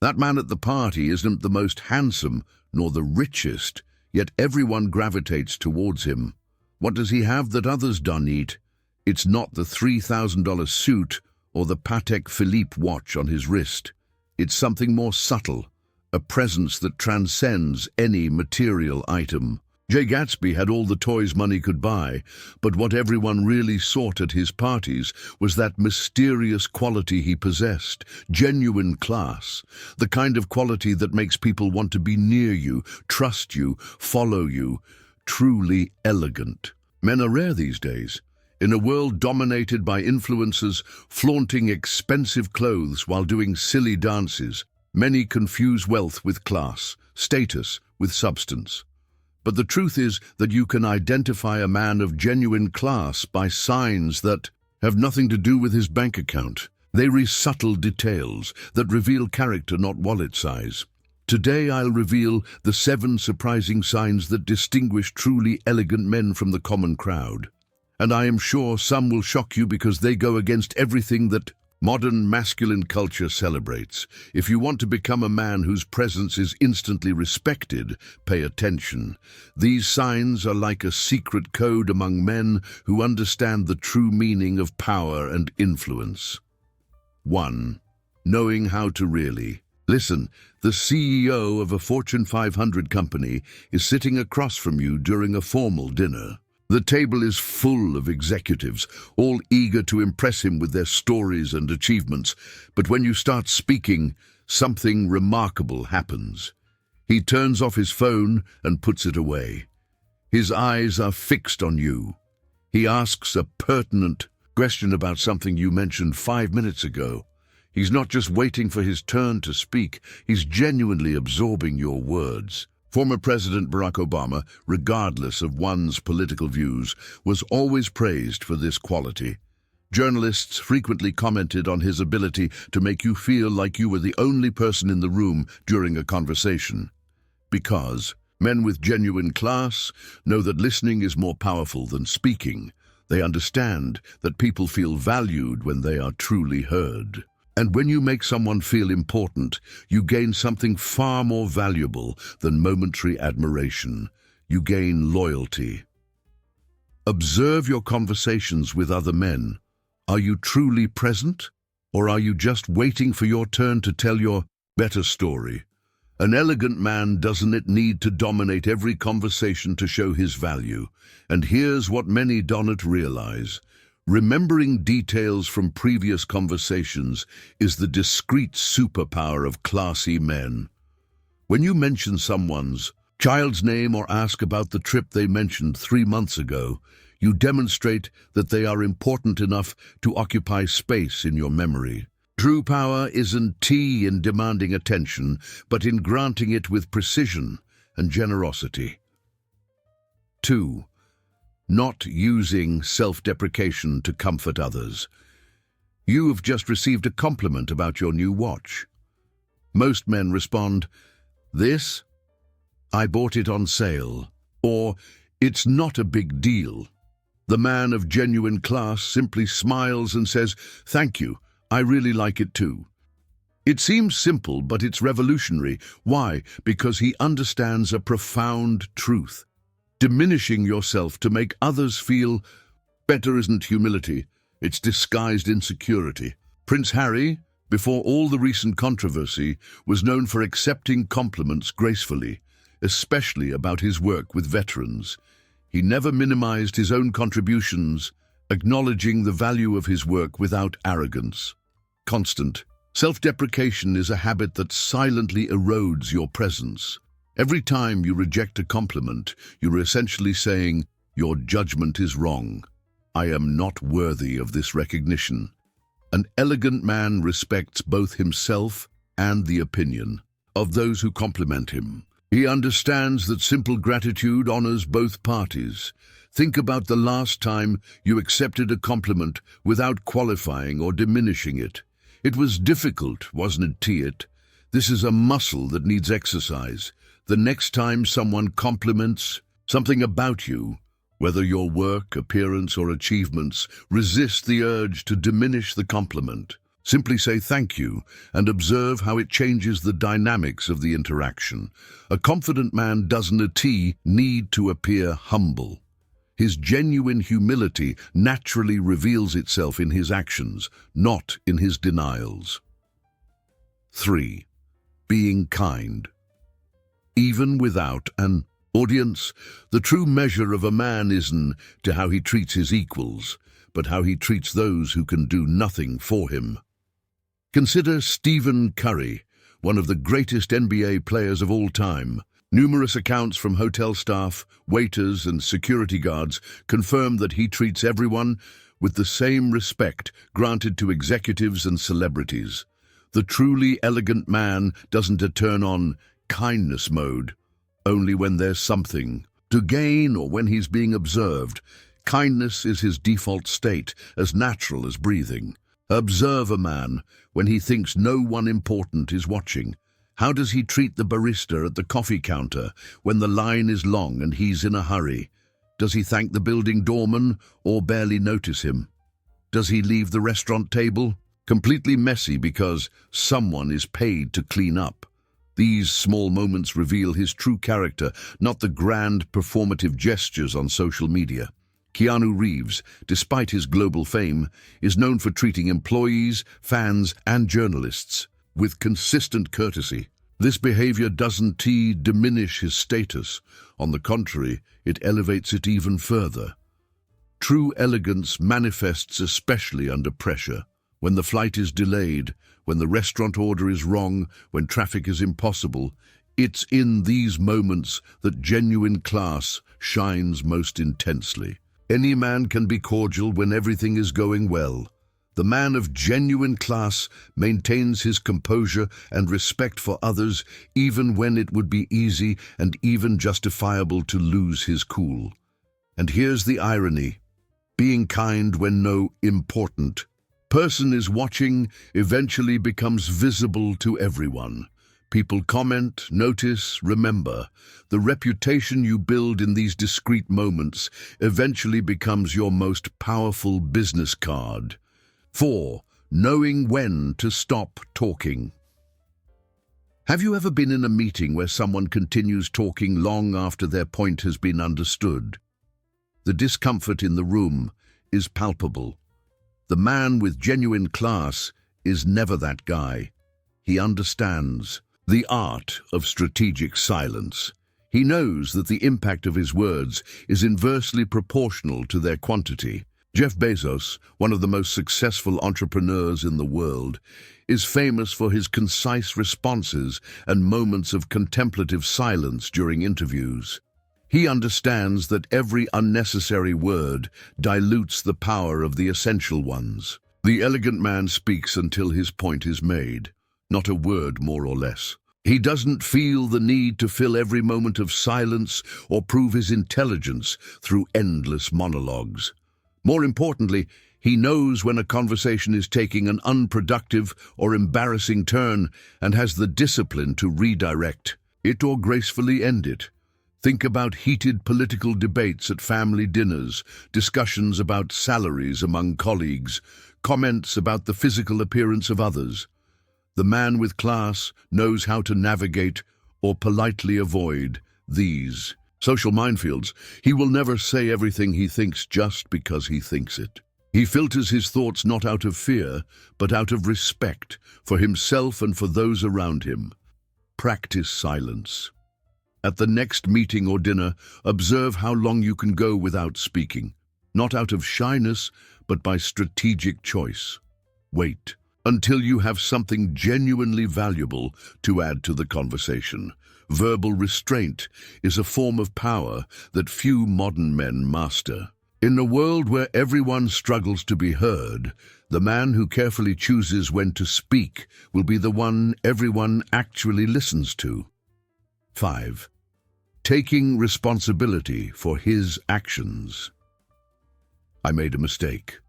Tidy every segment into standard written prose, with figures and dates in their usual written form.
That man at the party isn't the most handsome nor the richest, yet everyone gravitates towards him. What does he have that others don't eat? It's not the $3,000 suit or the Patek Philippe watch on his wrist. It's something more subtle, a presence that transcends any material item. Jay Gatsby had all the toys money could buy, but what everyone really sought at his parties was that mysterious quality he possessed, genuine class, the kind of quality that makes people want to be near you, trust you, follow you, truly elegant. Men are rare these days. In a world dominated by influencers flaunting expensive clothes while doing silly dances, many confuse wealth with class, status with substance. But the truth is that you can identify a man of genuine class by signs that have nothing to do with his bank account. They reveal subtle details that reveal character, not wallet size. Today I'll reveal the 7 surprising signs that distinguish truly elegant men from the common crowd. And I am sure some will shock you because they go against everything that modern masculine culture celebrates. If you want to become a man whose presence is instantly respected, pay attention. These signs are like a secret code among men who understand the true meaning of power and influence. 1. Knowing how to really. Listen, the CEO of a Fortune 500 company is sitting across from you during a formal dinner. The table is full of executives, all eager to impress him with their stories and achievements. But when you start speaking, something remarkable happens. He turns off his phone and puts it away. His eyes are fixed on you. He asks a pertinent question about something you mentioned 5 minutes ago. He's not just waiting for his turn to speak, he's genuinely absorbing your words. Former President Barack Obama, regardless of one's political views, was always praised for this quality. Journalists frequently commented on his ability to make you feel like you were the only person in the room during a conversation. Because men with genuine class know that listening is more powerful than speaking. They understand that people feel valued when they are truly heard. And when you make someone feel important, you gain something far more valuable than momentary admiration. You gain loyalty. Observe your conversations with other men. Are you truly present? Or are you just waiting for your turn to tell your better story? An elegant man doesn't need to dominate every conversation to show his value. And here's what many don't realize. Remembering details from previous conversations is the discreet superpower of classy men. When you mention someone's child's name or ask about the trip they mentioned 3 months ago, you demonstrate that they are important enough to occupy space in your memory. True power isn't in demanding attention, but in granting it with precision and generosity. 2. Not using self-deprecation to comfort others. You have just received a compliment about your new watch. Most men respond, "This? I bought it on sale," or "It's not a big deal." The man of genuine class simply smiles and says, "Thank you, I really like it too." It seems simple, but it's revolutionary. Why? Because he understands a profound truth. Diminishing yourself to make others feel better isn't humility, it's disguised insecurity. Prince Harry, before all the recent controversy, was known for accepting compliments gracefully, especially about his work with veterans. He never minimized his own contributions, acknowledging the value of his work without arrogance. Constant self-deprecation is a habit that silently erodes your presence. Every time you reject a compliment, you're essentially saying, "Your judgment is wrong. I am not worthy of this recognition." An elegant man respects both himself and the opinion of those who compliment him. He understands that simple gratitude honors both parties. Think about the last time you accepted a compliment without qualifying or diminishing it. It was difficult, wasn't it? This is a muscle that needs exercise. The next time someone compliments something about you, whether your work, appearance, or achievements, resist the urge to diminish the compliment. Simply say thank you and observe how it changes the dynamics of the interaction. A confident man doesn't need to appear humble. His genuine humility naturally reveals itself in his actions, not in his denials. 3. Being kind. Even without an audience, the true measure of a man isn't to how he treats his equals, but how he treats those who can do nothing for him. Consider Stephen Curry, one of the greatest NBA players of all time. Numerous accounts from hotel staff, waiters, and security guards confirm that he treats everyone with the same respect granted to executives and celebrities. The truly elegant man doesn't turn on kindness mode only when there's something to gain or when he's being observed. Kindness is his default state, as natural as breathing. Observe a man when he thinks no one important is watching. How does he treat the barista at the coffee counter when the line is long and he's in a hurry? Does he thank the building doorman or barely notice him? Does he leave the restaurant table completely messy because someone is paid to clean up? These small moments reveal his true character, not the grand performative gestures on social media. Keanu Reeves, despite his global fame, is known for treating employees, fans, and journalists with consistent courtesy. This behavior doesn't diminish his status. On the contrary, it elevates it even further. True elegance manifests especially under pressure. When the flight is delayed, when the restaurant order is wrong, when traffic is impossible, it's in these moments that genuine class shines most intensely. Any man can be cordial when everything is going well. The man of genuine class maintains his composure and respect for others even when it would be easy and even justifiable to lose his cool. And here's the irony. Being kind when no important person is watching eventually becomes visible to everyone. People comment, notice, remember. The reputation you build in these discreet moments eventually becomes your most powerful business card. 4. Knowing when to stop talking. Have you ever been in a meeting where someone continues talking long after their point has been understood? The discomfort in the room is palpable. The man with genuine class is never that guy. He understands the art of strategic silence. He knows that the impact of his words is inversely proportional to their quantity. Jeff Bezos, one of the most successful entrepreneurs in the world, is famous for his concise responses and moments of contemplative silence during interviews. He understands that every unnecessary word dilutes the power of the essential ones. The elegant man speaks until his point is made, not a word more or less. He doesn't feel the need to fill every moment of silence or prove his intelligence through endless monologues. More importantly, he knows when a conversation is taking an unproductive or embarrassing turn and has the discipline to redirect it or gracefully end it. Think about heated political debates at family dinners, discussions about salaries among colleagues, comments about the physical appearance of others. The man with class knows how to navigate or politely avoid these social minefields. He will never say everything he thinks just because he thinks it. He filters his thoughts not out of fear, but out of respect for himself and for those around him. Practice silence. At the next meeting or dinner, observe how long you can go without speaking, not out of shyness, but by strategic choice. Wait until you have something genuinely valuable to add to the conversation. Verbal restraint is a form of power that few modern men master. In a world where everyone struggles to be heard, the man who carefully chooses when to speak will be the one everyone actually listens to. 5. Taking responsibility for his actions. I made a mistake.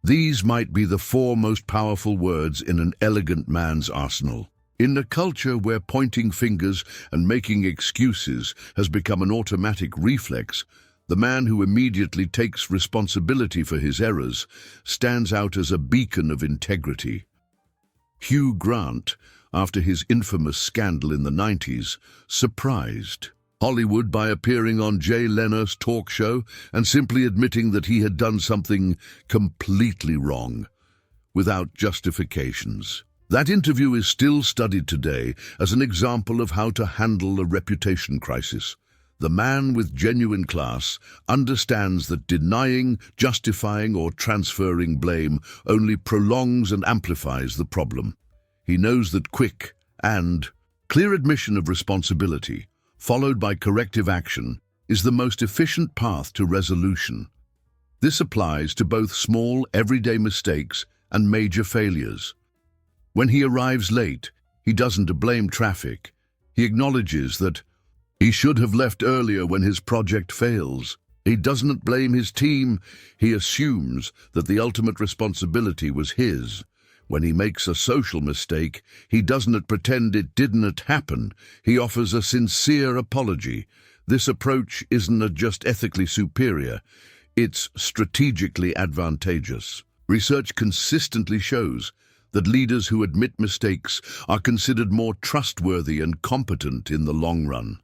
These might be the 4 most powerful words in an elegant man's arsenal. In a culture where pointing fingers and making excuses has become an automatic reflex, the man who immediately takes responsibility for his errors stands out as a beacon of integrity. Hugh Grant, after his infamous scandal in the 90s, surprised Hollywood by appearing on Jay Leno's talk show and simply admitting that he had done something completely wrong, without justifications. That interview is still studied today as an example of how to handle a reputation crisis. The man with genuine class understands that denying, justifying, or transferring blame only prolongs and amplifies the problem. He knows that quick and clear admission of responsibility, followed by corrective action, is the most efficient path to resolution. This applies to both small, everyday mistakes and major failures. When he arrives late, he doesn't blame traffic. He acknowledges that he should have left earlier when his project fails. He doesn't blame his team. He assumes that the ultimate responsibility was his. When he makes a social mistake, he doesn't pretend it didn't happen. He offers a sincere apology. This approach isn't just ethically superior, it's strategically advantageous. Research consistently shows that leaders who admit mistakes are considered more trustworthy and competent in the long run.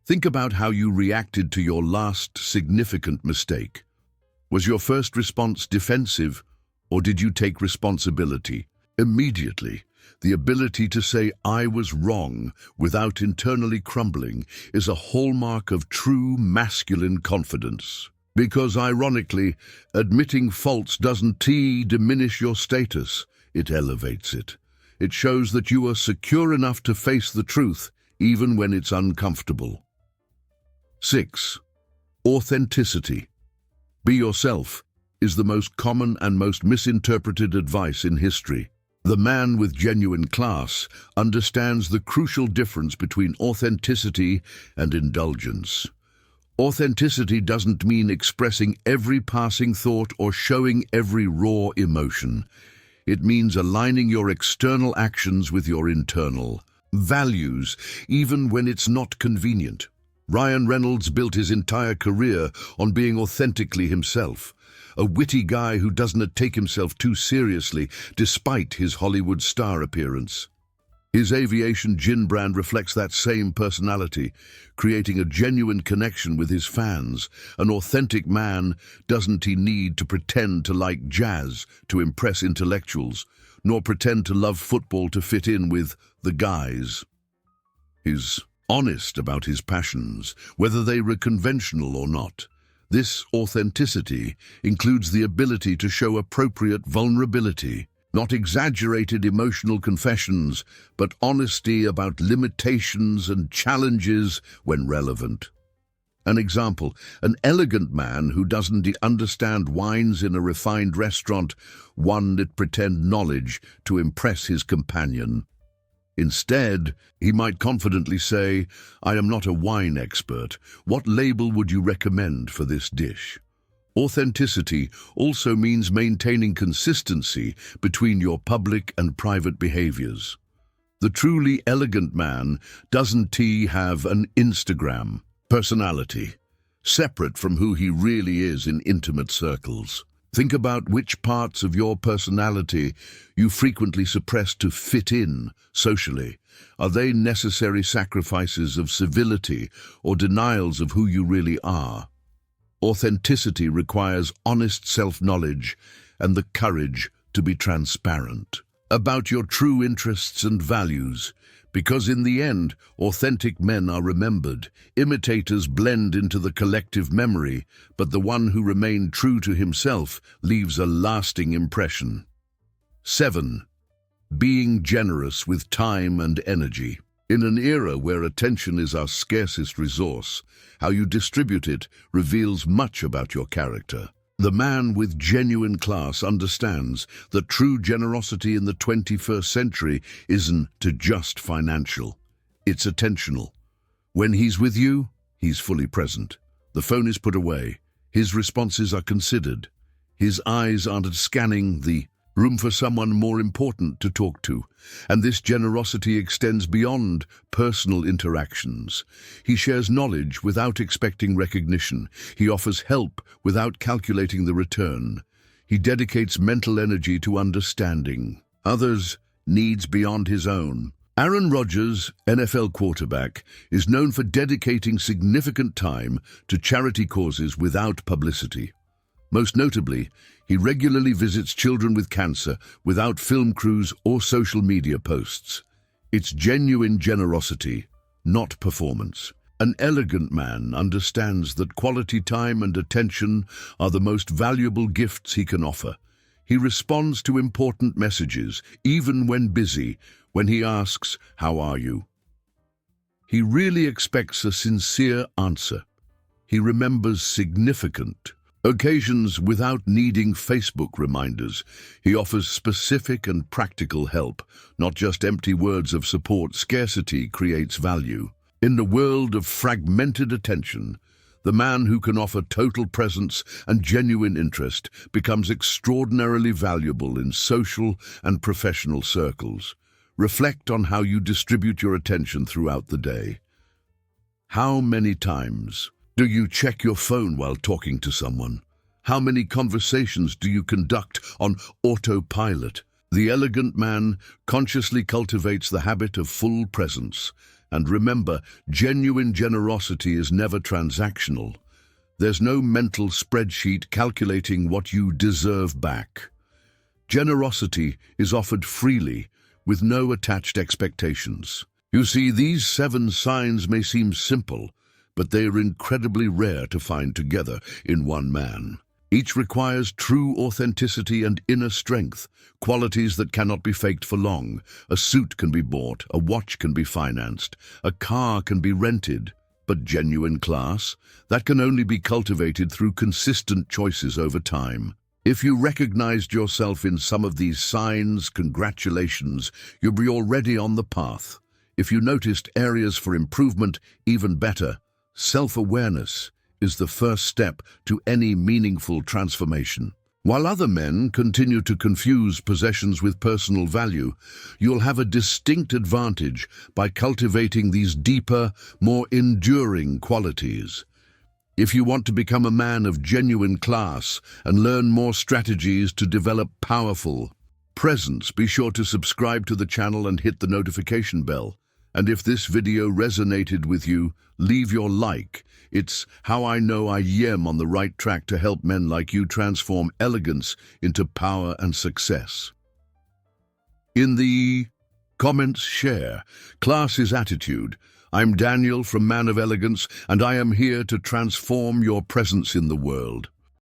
Think about how you reacted to your last significant mistake. Was your first response defensive, or did you take responsibility immediately? The ability to say, "I was wrong," without internally crumbling is a hallmark of true masculine confidence. Because, ironically, admitting faults doesn't diminish your status, it elevates it. It shows that you are secure enough to face the truth, even when it's uncomfortable. 6. Authenticity. Be yourself is the most common and most misinterpreted advice in history. The man with genuine class understands the crucial difference between authenticity and indulgence. Authenticity doesn't mean expressing every passing thought or showing every raw emotion. It means aligning your external actions with your internal values, even when it's not convenient. Ryan Reynolds built his entire career on being authentically himself, a witty guy who doesn't take himself too seriously despite his Hollywood star appearance. His aviation gin brand reflects that same personality, creating a genuine connection with his fans. An authentic man doesn't need to pretend to like jazz to impress intellectuals, nor pretend to love football to fit in with the guys. He's honest about his passions, whether they were conventional or not. This authenticity includes the ability to show appropriate vulnerability, not exaggerated emotional confessions, but honesty about limitations and challenges when relevant. An example, an elegant man who doesn't understand wines in a refined restaurant, one that pretend knowledge to impress his companion. Instead, he might confidently say, "I am not a wine expert. What label would you recommend for this dish?" Authenticity also means maintaining consistency between your public and private behaviors. The truly elegant man doesn't have an Instagram personality, separate from who he really is in intimate circles. Think about which parts of your personality you frequently suppress to fit in socially. Are they necessary sacrifices of civility or denials of who you really are? Authenticity requires honest self-knowledge and the courage to be transparent about your true interests and values, because in the end, authentic men are remembered. Imitators blend into the collective memory, but the one who remained true to himself leaves a lasting impression. 7. Being generous with time and energy. In an era where attention is our scarcest resource, how you distribute it reveals much about your character. The man with genuine class understands that true generosity in the 21st century isn't just financial, it's attentional. When he's with you, he's fully present. The phone is put away, his responses are considered. His eyes aren't scanning the room for someone more important to talk to, and this generosity extends beyond personal interactions. He shares knowledge without expecting recognition. He offers help without calculating the return. He dedicates mental energy to understanding others needs beyond his own. Aaron Rodgers, NFL quarterback, is known for dedicating significant time to charity causes without publicity. Most notably, he regularly visits children with cancer without film crews or social media posts. It's genuine generosity, not performance. An elegant man understands that quality time and attention are the most valuable gifts he can offer. He responds to important messages, even when busy, when he asks, "How are you?" He really expects a sincere answer. He remembers significant occasions without needing Facebook reminders. He offers specific and practical help, not just empty words of support. Scarcity creates value. In the world of fragmented attention, the man who can offer total presence and genuine interest becomes extraordinarily valuable in social and professional circles. Reflect on how you distribute your attention throughout the day. How many times do you check your phone while talking to someone? How many conversations do you conduct on autopilot? The elegant man consciously cultivates the habit of full presence. And remember, genuine generosity is never transactional. There's no mental spreadsheet calculating what you deserve back. Generosity is offered freely, with no attached expectations. You see, these 7 signs may seem simple, but they are incredibly rare to find together in one man. Each requires true authenticity and inner strength, qualities that cannot be faked for long. A suit can be bought, a watch can be financed, a car can be rented, but genuine class, that can only be cultivated through consistent choices over time. If you recognized yourself in some of these signs, congratulations, you'll be already on the path. If you noticed areas for improvement, even better. Self-awareness is the first step to any meaningful transformation. While other men continue to confuse possessions with personal value, you'll have a distinct advantage by cultivating these deeper, more enduring qualities. If you want to become a man of genuine class and learn more strategies to develop powerful presence, be sure to subscribe to the channel and hit the notification bell. And if this video resonated with you, leave your like. It's how I know I am on the right track to help men like you transform elegance into power and success. In the comments, share. Class is attitude. I'm Daniel from Man of Elegance, and I am here to transform your presence in the world.